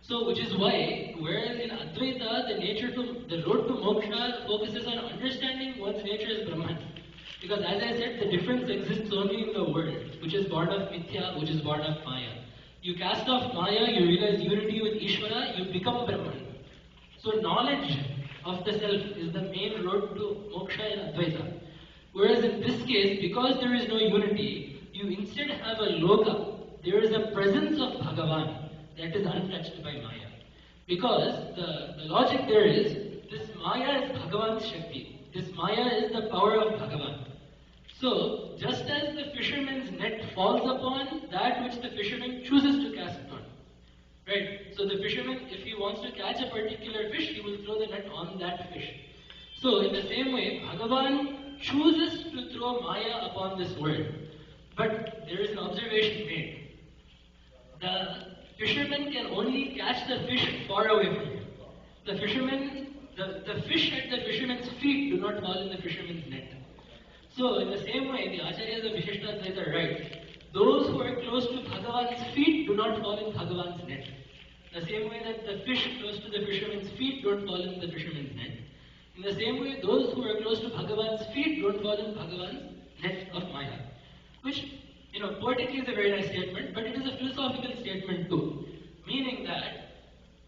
So, which is why, whereas in Advaita, the road to moksha focuses on understanding one's nature as Brahman. Because as I said, the difference exists only in the world, which is born of Mithya, which is born of Maya. You cast off Maya, you realize unity with Ishvara, you become Brahman. So knowledge of the self is the main road to moksha in Advaita. Whereas in this case, because there is no unity, you instead have a loka. There is a presence of Bhagavan that is untouched by Maya. Because the logic there is, this Maya is Bhagavan's Shakti. This Maya is the power of Bhagavan. So, just as the fisherman's net falls upon that which the fisherman chooses to cast on. Right? So the fisherman, if he wants to catch a particular fish, he will throw the net on that fish. So in the same way, Bhagavan chooses to throw Maya upon this world. But there is an observation made. The fisherman can only catch the fish far away from him. The fisherman, the fish at the fisherman's feet do not fall in the fisherman's net. So in the same way, the Acharyas of Vishishtadvaita are right. Those who are close to Bhagavan's feet do not fall in Bhagavan's net. The same way that the fish close to the fisherman's feet don't fall in the fisherman's net. In the same way, those who are close to Bhagavan's feet don't fall in Bhagavan's net of Maya. Which, poetically is a very nice statement, but it is a philosophical statement too. Meaning that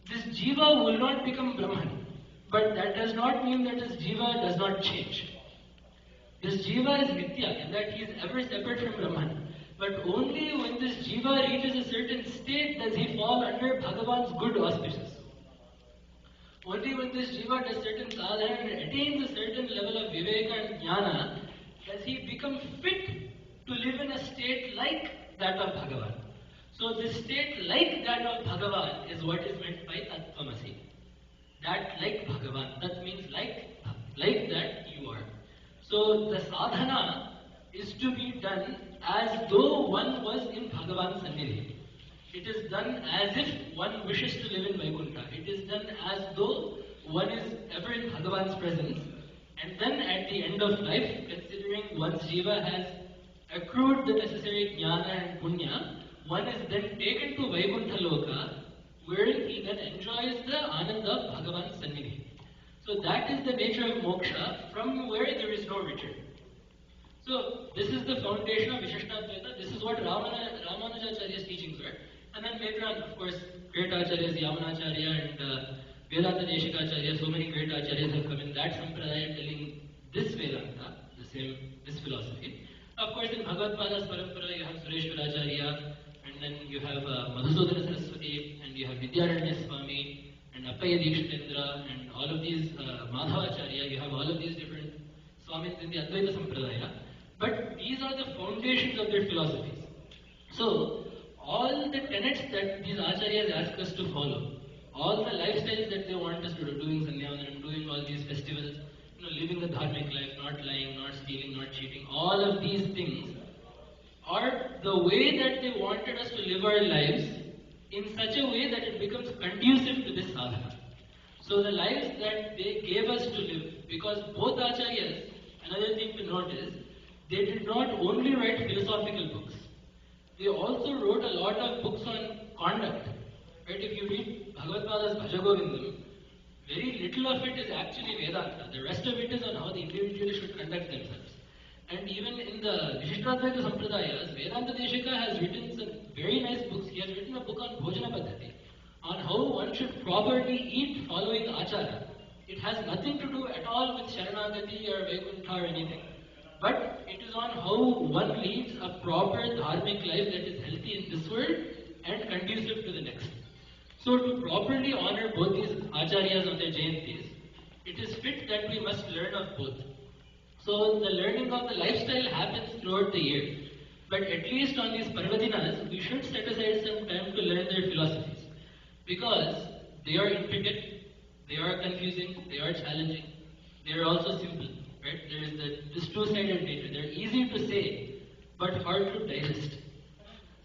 this jiva will not become Brahman, but that does not mean that this jiva does not change. This jiva is Nitya, in that he is ever separate from Brahman. But only when this jiva reaches a certain state does he fall under Bhagavan's good auspices. Only when this jiva does certain sadhana and attains a certain level of viveka and jnana does he become fit to live in a state like that of Bhagavan. So this state like that of Bhagavan is what is meant by Tattvamasi. That like Bhagavan, that means like that you are. So the sadhana is to be done as though one was in Bhagavan's Sannidhi. It is done as if one wishes to live in Vaikuntha. It is done as though one is ever in Bhagavan's presence. And then at the end of life, considering one's jiva has accrued the necessary jnana and punya, one is then taken to Vaikuntha Loka, wherein he then enjoys the ananda of Bhagavan's Sannidhi. So that is the nature of moksha, from where there is no return. So this is the foundation of Vishishtadvaita. This is what Ramanujacharya's teachings were. And then later on, of course, great acharyas, Yamunacharya and Vedanta Deshikacharya, so many great acharyas have come in that sampradaya telling this Vedanta, this philosophy. Of course, in Bhagavad-pada's parampara, you have Sureshwaracharya, and then you have Madhusudana Saraswati, and you have Vidyaranya Swami, and Appaya Dikshitendra, and all of these, Madhavacharya, you have all of these different Swamis in the Advaita Sampradaya. But these are the foundations of their philosophies. So, all the tenets that these acharyas ask us to follow, all the lifestyles that they want us to do, doing Sandhyavandanam, doing all these festivals, living a dharmic life, not lying, not stealing, not cheating, all of these things are the way that they wanted us to live our lives in such a way that it becomes conducive to this sadhana. So the lives that they gave us to live, because both acharyas, another thing to note is, they did not only write philosophical books, they also wrote a lot of books on conduct. Right? If you read Bhagavad-pada's Bhajagovindam, very little of it is actually Vedanta. The rest of it is on how the individual should conduct themselves. And even in the Vishishtadvaita Sampradayas, Vedanta Deshika has written some very nice books. He has written a book on Bhojana Paddhati, on how one should properly eat following Achara. It has nothing to do at all with Sharanagati or Vaikuntha or anything. But it is on how one leads a proper dharmic life that is healthy in this world and conducive to the next. So to properly honor both these acharyas on their Jayantis, it is fit that we must learn of both. So the learning of the lifestyle happens throughout the year. But at least on these Parvadinas, we should set aside some time to learn their philosophies. Because they are intricate, they are confusing, they are challenging, they are also simple. Right? There is this two-sided nature. They are easy to say, but hard to digest.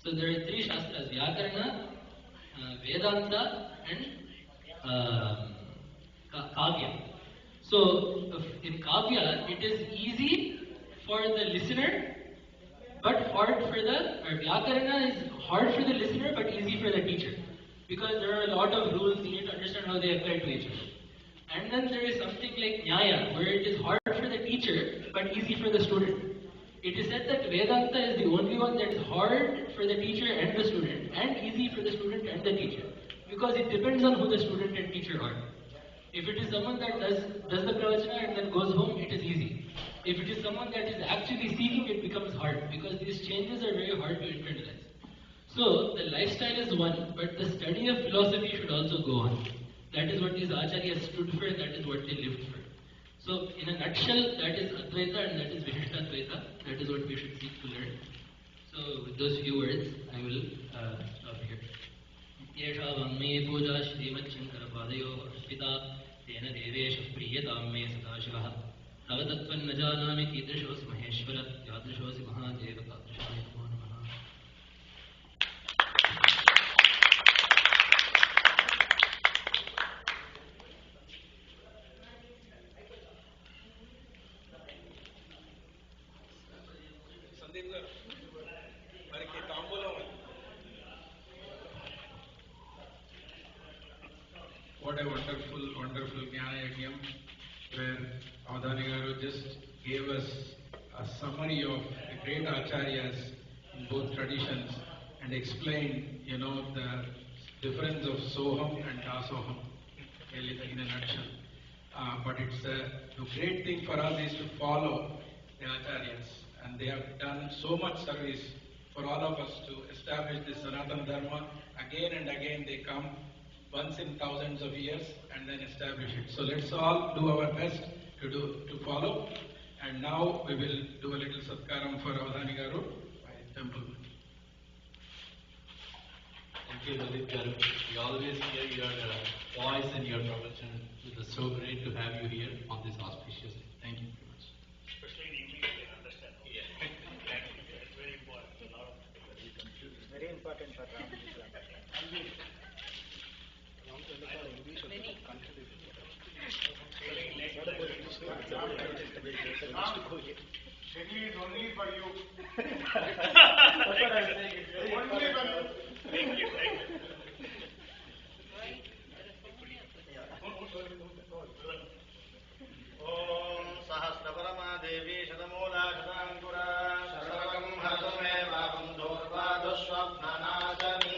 So there are three shastras: Vyakarana, Vedanta, and Kavya. So in Kavya, it is easy for the listener, but hard for the Vyakarana is hard for the listener, but easy for the teacher, because there are a lot of rules you need to understand how they apply to each other. And then there is something like Nyaya, where it is hard for the teacher, but easy for the student. It is said that Vedanta is the only one that is hard for the teacher and the student, and easy for the student and the teacher, because it depends on who the student and teacher are. If it is someone that does the pravachana and then goes home, it is easy. If it is someone that is actually seeking, it becomes hard, because these changes are very hard to internalize. So the lifestyle is one, but the study of philosophy should also go on. That is what these acharyas stood for, that is what they lived for. So in a nutshell, that is Advaita and that is Vishishtadvaita. That is what we should seek to learn. So with those few words, I will stop here. येषा वाङ्मे पूजा श्रीमच्छङ्करपादयोः अर्पिता तेन देवेश प्रीयतां मे सदाशिवः तव तत्त्वन्न जानामि कीदृशोऽसि महेश्वर यादृशोऽसि महादेव तादृशाय नमो नमः. సందీప్ గారు మరికి తాంబూలం. What a wonderful, wonderful Jnana Yajnam, where Avadhani Garu just gave us a summary of the great acharyas in both traditions and explained, the difference of Soham and Dasoham in a nutshell. But the great thing for us is to follow the acharyas, and they have done so much service for all of us to establish this Sanatana Dharma. Again and again they come once in thousands of years and then establish it. So let's all do our best to follow. And now we will do a little satkaram for Avadhani Garu by temple. Thank you, Lalit Garu. We always hear your voice and your pravachan. It is so great to have you here on this auspicious day. Thank you very much. Especially in English, they understand. Yeah. It's very important. A lot of people are confused. It's very important for English. Shaggy is only for you. That's what I'm saying. Only for you. Thank you. Om Sahasraparama Devi Shadamola Shadankura Sarvakam Haratume Bhavam Dhurvadu Swapnanasami.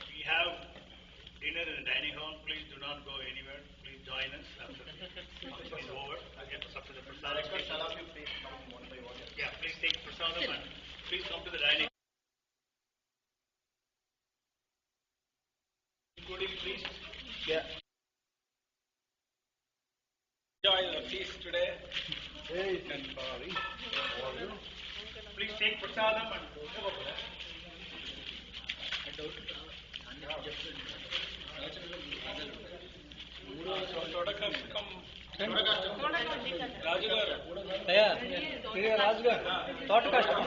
We have dinner in the dining hall. Please do not go anywhere. Please join us after it's over. Get us up to the prasadam. Please come one by one. Yeah, please take prasadam and please come to the dining. Including priest. Yeah. Enjoy the feast today. Hey, Please take prasadam and Raju garu. Raju garu. Thought custom.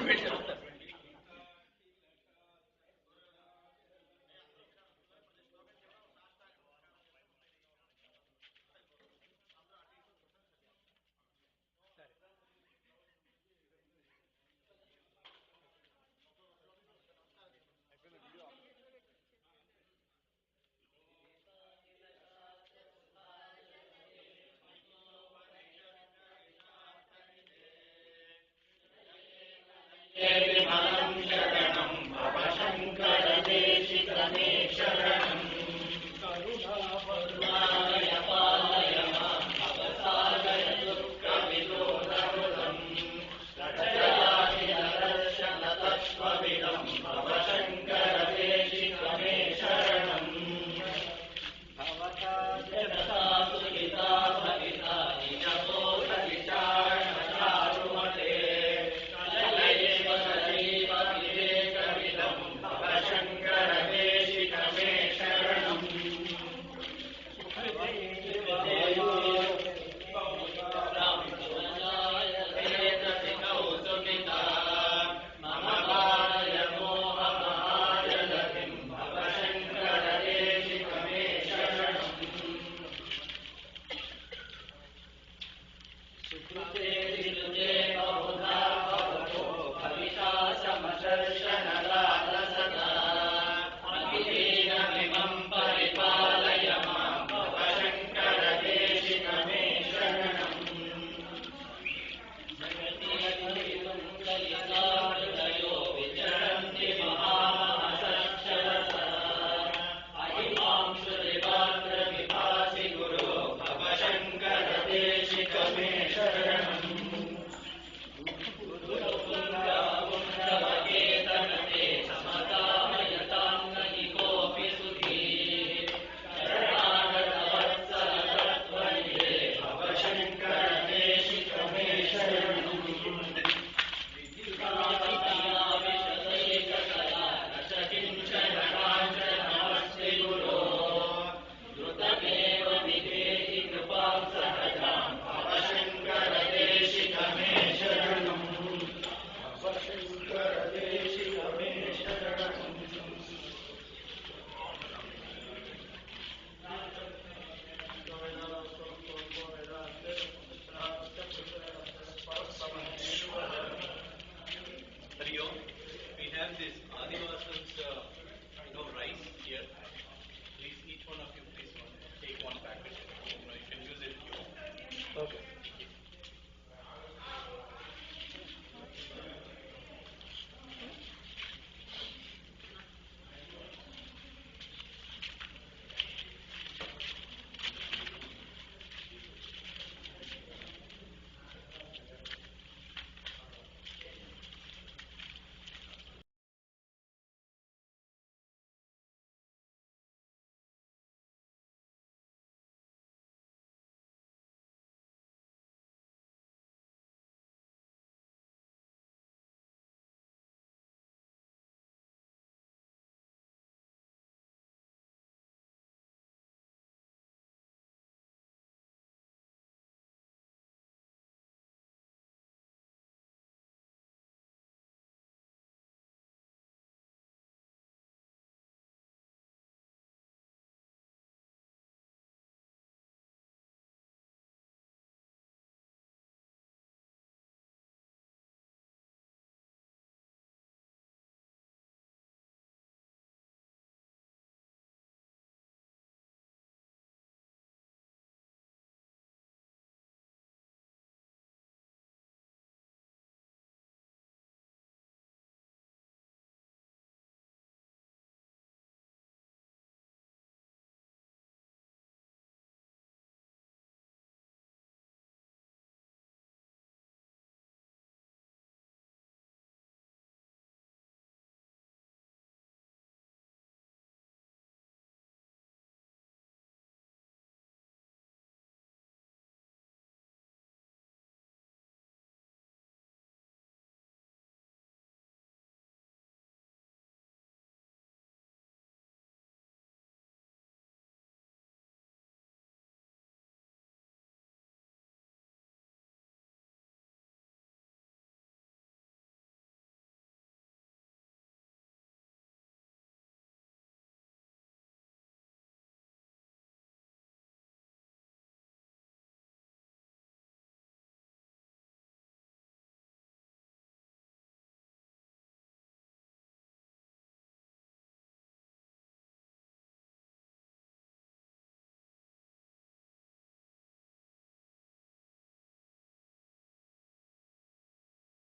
have this Adivasan's, rice here. Please, each one of you, please take one packet. You can use it if you want. Okay.